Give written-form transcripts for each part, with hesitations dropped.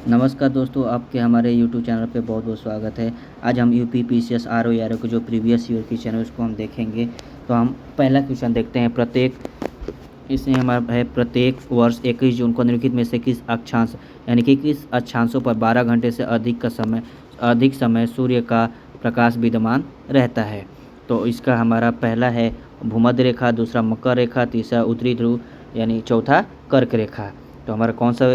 नमस्कार दोस्तों, आपके हमारे यूट्यूब चैनल पे बहुत बहुत स्वागत है। आज हम UP PCS R O R O के जो प्रीवियस ईयर क्वेश्चन है उसको हम देखेंगे। तो हम पहला क्वेश्चन देखते हैं। इसमें हमारा है प्रत्येक वर्ष 21 जून को निम्नलिखित में से किस अक्षांश यानी कि किस अक्षांशों पर 12 घंटे से अधिक समय सूर्य का प्रकाश विद्यमान रहता है। तो इसका हमारा पहला है भूमध्य रेखा, दूसरा मकर रेखा, तीसरा उत्तरी ध्रुव यानी चौथा कर्क रेखा। तो हमारा कौन सा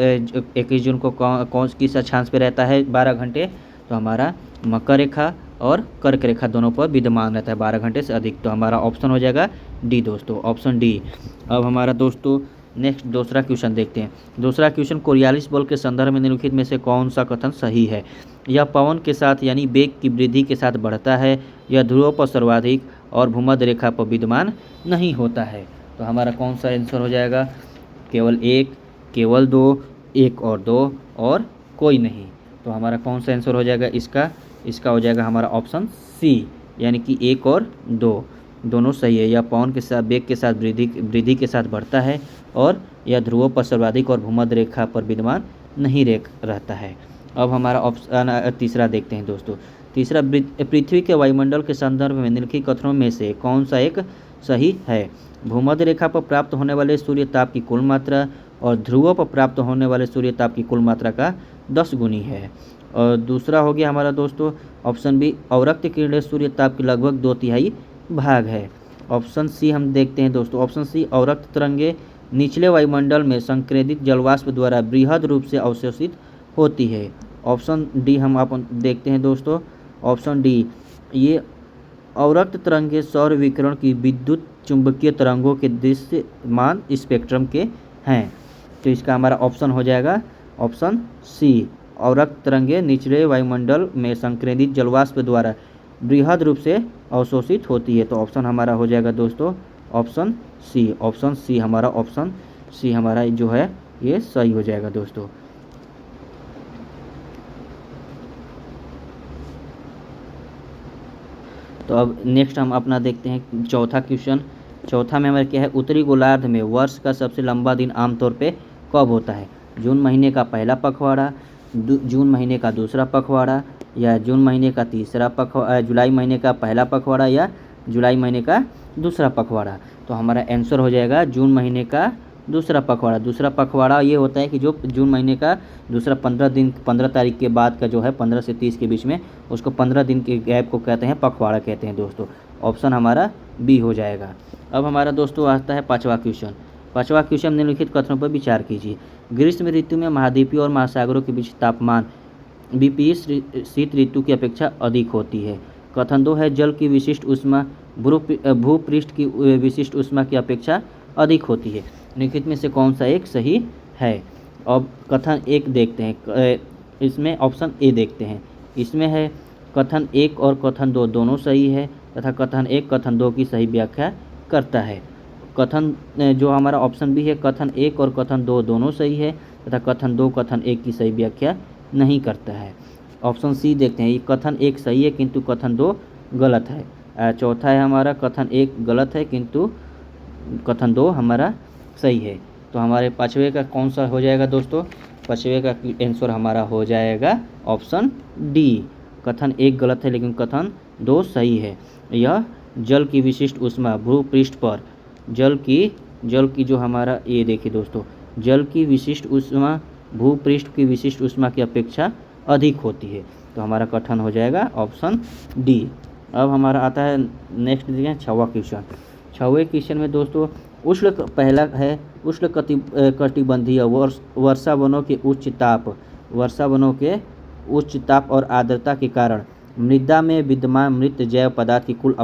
21 जून को कौन किस अक्षांश पे रहता है 12 घंटे? तो हमारा मकर रेखा और कर्क रेखा दोनों पर विद्यमान रहता है 12 घंटे से अधिक। तो हमारा ऑप्शन हो जाएगा डी दोस्तों, ऑप्शन डी। अब हमारा दोस्तों नेक्स्ट दूसरा क्वेश्चन देखते हैं। दूसरा क्वेश्चन कोरियालिस बल के संदर्भ में निम्नलिखित में से कौन सा कथन सही है? यह पवन के साथ यानी वेग की वृद्धि के साथ बढ़ता है, यह ध्रुवों पर सर्वाधिक और भूमध्य रेखा पर विद्यमान नहीं होता है। तो हमारा कौन सा आंसर हो जाएगा? केवल एक, केवल दो, एक और दो और कोई नहीं। तो हमारा कौन सा आंसर हो जाएगा इसका हो जाएगा हमारा ऑप्शन सी, यानी कि एक और दो दोनों सही है। यह पवन के साथ वेग के साथ वृद्धि के साथ बढ़ता है और यह ध्रुवों पर सर्वाधिक और भूमध्य रेखा पर विद्यमान नहीं रहता है। अब हमारा ऑप्शन तीसरा देखते हैं दोस्तों। तीसरा, पृथ्वी के वायुमंडल के संदर्भ में निम्नलिखित कथनों में से कौन सा एक सही है? भूमध्य रेखा पर प्राप्त होने वाले सूर्य ताप की कुल मात्रा और ध्रुवों पर प्राप्त होने वाले सूर्य ताप की कुल मात्रा का 10 गुनी है। और दूसरा हो गया हमारा दोस्तों ऑप्शन बी, अवरक्त किरणें सूर्य ताप की लगभग 2/3 भाग है। ऑप्शन सी हम देखते हैं दोस्तों। ऑप्शन सी, अवरक्त तरंगे निचले वायुमंडल में संक्रेदित जलवाष्प द्वारा बृहद रूप से अवशोषित होती है। ऑप्शन डी हम अपन देखते हैं दोस्तों। ऑप्शन डी, ये अवरक्त तरंगे सौर विकिरण की विद्युत चुंबकीय तरंगों के दृश्यमान स्पेक्ट्रम के हैं। तो इसका हमारा ऑप्शन हो जाएगा ऑप्शन सी, अवरक्त तरंगे निचले वायुमंडल में संक्रेदित जलवाष्प द्वारा बृहद रूप से अवशोषित होती है। तो ऑप्शन हमारा हो जाएगा दोस्तों ऑप्शन सी। ऑप्शन सी हमारा जो है ये सही हो जाएगा दोस्तों। तो अब नेक्स्ट हम अपना देखते हैं चौथा क्वेश्चन। चौथा में हमारा क्या है? उत्तरी गोलार्ध में वर्ष का सबसे लंबा दिन आमतौर पे कब होता है? जून महीने का पहला पखवाड़ा, जून महीने का दूसरा पखवाड़ा, या जून महीने का तीसरा जुलाई महीने का पहला पखवाड़ा, या जुलाई महीने का दूसरा पखवाड़ा। तो हमारा आंसर हो जाएगा जून महीने का दूसरा पखवाड़ा। दूसरा पखवाड़ा ये होता है कि जो जून महीने का दूसरा 15 तारीख के बाद का जो है 15 से 30 के बीच में, उसको 15 दिन के गैप को कहते हैं पखवाड़ा कहते हैं दोस्तों। ऑप्शन हमारा बी हो जाएगा। अब हमारा दोस्तों आता है पाँचवा क्वेश्चन। पाँचवा क्वेश्चन, निम्नलिखित कथनों पर विचार कीजिए। ग्रीष्म ऋतु में महाद्वीपीय और महासागरों के बीच तापमान विपरीत शीत ऋतु की अपेक्षा अधिक होती है। कथन 2 है, जल की विशिष्ट ऊष्मा भूपृष्ठ की विशिष्ट ऊष्मा की अपेक्षा अधिक होती है। निम्नलिखित में से कौन सा एक सही है? अब कथन 1 देखते हैं। इसमें ऑप्शन ए देखते हैं। इसमें है कथन 1 और कथन 2 दोनों सही है तथा कथन 1 कथन 2 की सही व्याख्या करता है। कथन जो हमारा ऑप्शन बी है, कथन 1 और कथन 2 दोनों सही है तथा कथन 2 कथन 1 की सही व्याख्या नहीं करता है। ऑप्शन सी देखते हैं। ये कथन 1 सही है किंतु कथन 2 गलत है। चौथा है हमारा कथन 1 गलत है किंतु कथन 2 हमारा सही है। तो हमारे पाँचवें का कौन सा हो जाएगा दोस्तों? पाँचवें का आंसर हमारा हो जाएगा ऑप्शन डी, कथन 1 गलत है लेकिन कथन 2 सही है। यह जल की विशिष्ट ऊष्मा भूपृष्ठ पर जल की जो हमारा ये देखिए दोस्तों, जल की विशिष्ट ऊष्मा भूपृष्ठ की विशिष्ट ऊष्मा की अपेक्षा अधिक होती है। तो हमारा कथन हो जाएगा ऑप्शन डी। अब हमारा आता है नेक्स्ट देखिए छठवां क्वेश्चन। छठवें क्वेश्चन में दोस्तों पहला है उष्ण कटिबंधीय वर्षा वनों के उच्च ताप और आर्द्रता के कारण मृदा में विद्यमान मृत जैव पदार्थ की कुल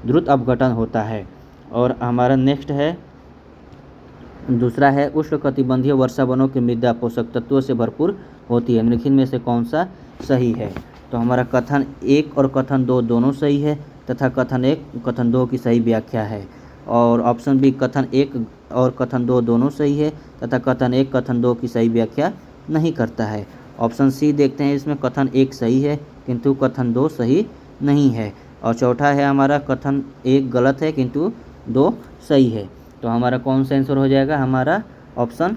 द्रुत अपघटन होता है। और हमारा नेक्स्ट है दूसरा है उष्णकटिबंधीय वर्षा वनों की मृदा पोषक तत्वों से भरपूर होती है। निम्नलिखित में से कौन सा सही है? तो हमारा कथन 1 और कथन 2 दोनों सही है तथा कथन 1 कथन 2 की सही व्याख्या है। और ऑप्शन बी, कथन 1 और कथन 2 दोनों सही है तथा कथन 1 कथन 2 की सही व्याख्या नहीं करता है। ऑप्शन सी देखते हैं। इसमें कथन 1 सही है किंतु कथन 2 सही नहीं है। और चौथा है हमारा कथन 1 गलत है किंतु 2 सही है। तो हमारा कौन सा आंसर हो जाएगा? हमारा ऑप्शन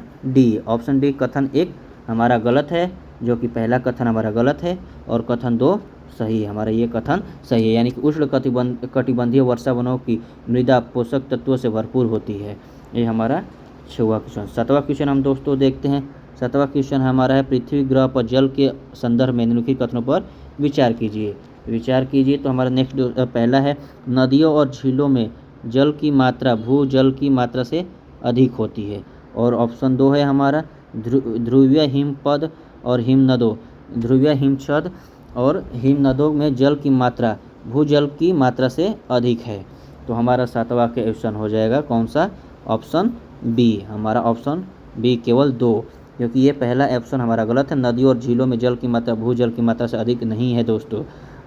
डी, कथन 1 हमारा गलत है, जो कि पहला कथन हमारा गलत है और कथन 2 सही है। हमारा ये कथन सही है, यानी कि उष्ण कटिबंधीय वर्षा वनों की मृदा पोषक तत्वों से भरपूर होती है। ये हमारा 6वां क्वेश्चन। 7वां क्वेश्चन हम दोस्तों देखते हैं। 7वां क्वेश्चन हमारा है, पृथ्वी ग्रह पर जल के संदर्भ में निम्नलिखित कथनों पर विचार कीजिए। विचार कीजिए तो हमारा नेक्स्ट पहला है, नदियों और झीलों में जल की मात्रा भूजल की मात्रा से अधिक होती है। और ऑप्शन 2 है हमारा, ध्रुवीय हिमपद और हिमनदों ध्रुवीय हिमछद और हिमनदों में जल की मात्रा भूजल की मात्रा से अधिक है। तो हमारा 7वां क्वेश्चन हो जाएगा कौन सा? Option B. हमारा ऑप्शन बी केवल 2, क्योंकि ये पहला ऑप्शन हमारा गलत है। नदियों और झीलों में जल की मात्रा भूजल की मात्रा से अधिक नहीं है दोस्तों।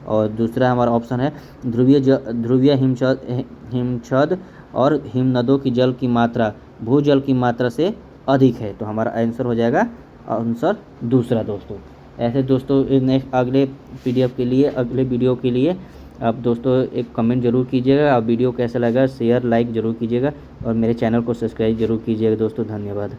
और दूसरा हमारा ऑप्शन है, ध्रुवीय हिमछद और हिमनदों की जल की मात्रा भूजल की मात्रा से अधिक है। तो हमारा आंसर हो जाएगा आंसर दूसरा दोस्तों। ऐसे दोस्तों नेक्स्ट अगले PDF के लिए, अगले वीडियो के लिए आप दोस्तों एक कमेंट जरूर कीजिएगा। आप वीडियो कैसा लगा शेयर लाइक जरूर कीजिएगा और मेरे चैनल को सब्सक्राइब जरूर कीजिएगा दोस्तों। धन्यवाद।